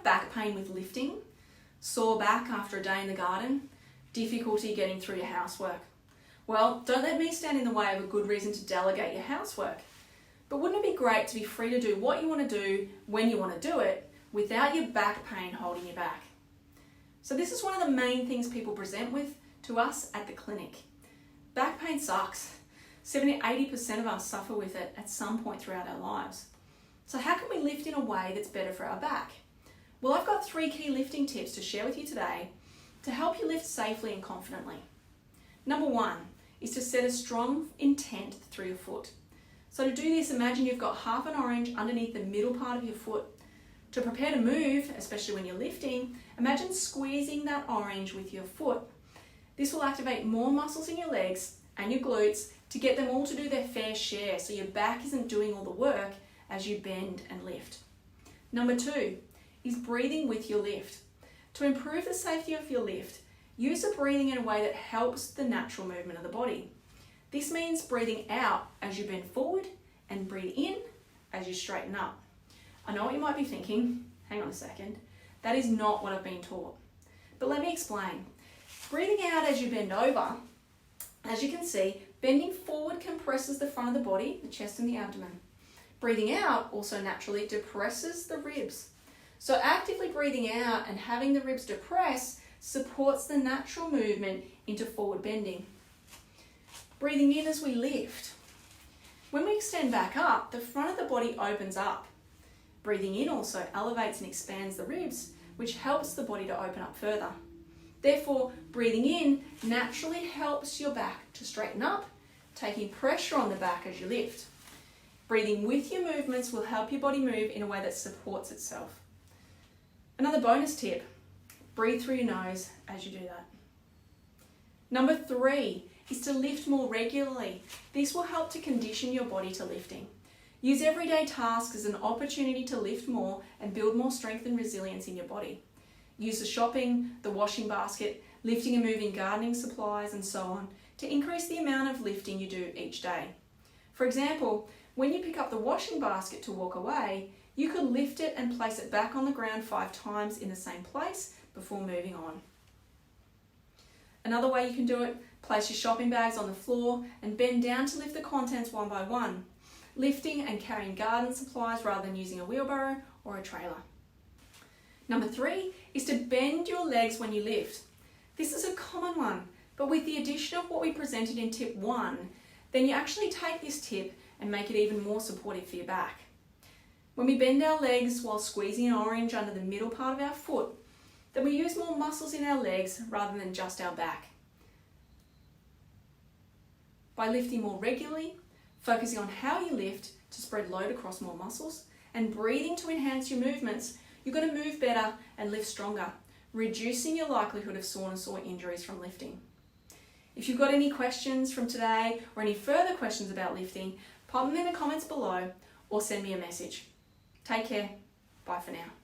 have back pain with lifting, sore back after a day in the garden, difficulty getting through your housework? Well, don't let me stand in the way of a good reason to delegate your housework. But wouldn't it be great to be free to do what you want to do when you want to do it without your back pain holding you back? So this is one of the main things people present with to us at the clinic. Back pain sucks. 70-80% of us suffer with it at some point throughout our lives. So how can we lift in a way that's better for our back? Well, I've got 3 key lifting tips to share with you today to help you lift safely and confidently. Number 1 is to set a strong intent through your foot. So to do this, imagine you've got half an orange underneath the middle part of your foot. To prepare to move, especially when you're lifting, imagine squeezing that orange with your foot. This will activate more muscles in your legs and your glutes to get them all to do their fair share so your back isn't doing all the work as you bend and lift. Number 2 is breathing with your lift. To improve the safety of your lift, use the breathing in a way that helps the natural movement of the body. This means breathing out as you bend forward and breathe in as you straighten up. I know what you might be thinking, hang on a second, that is not what I've been taught. But let me explain. Breathing out as you bend over, as you can see, bending forward compresses the front of the body, the chest and the abdomen. Breathing out also naturally depresses the ribs. So actively breathing out and having the ribs depress supports the natural movement into forward bending. Breathing in as we lift. When we extend back up, the front of the body opens up. Breathing in also elevates and expands the ribs, which helps the body to open up further. Therefore, breathing in naturally helps your back to straighten up, taking pressure on the back as you lift. Breathing with your movements will help your body move in a way that supports itself. Another bonus tip, breathe through your nose as you do that. Number 3 is to lift more regularly. This will help to condition your body to lifting. Use everyday tasks as an opportunity to lift more and build more strength and resilience in your body. Use the shopping, the washing basket, lifting and moving gardening supplies and so on to increase the amount of lifting you do each day. For example, when you pick up the washing basket to walk away, you could lift it and place it back on the ground 5 times in the same place before moving on. Another way you can do it, place your shopping bags on the floor and bend down to lift the contents one by one, lifting and carrying garden supplies rather than using a wheelbarrow or a trailer. Number 3 is to bend your legs when you lift. This is a common one, but with the addition of what we presented in tip 1, then you actually take this tip and make it even more supportive for your back. When we bend our legs while squeezing an orange under the middle part of our foot, then we use more muscles in our legs rather than just our back. By lifting more regularly, focusing on how you lift to spread load across more muscles, and breathing to enhance your movements, you're going to move better and lift stronger, reducing your likelihood of soreness or injuries from lifting. If you've got any questions from today or any further questions about lifting, pop them in the comments below or send me a message. Take care. Bye for now.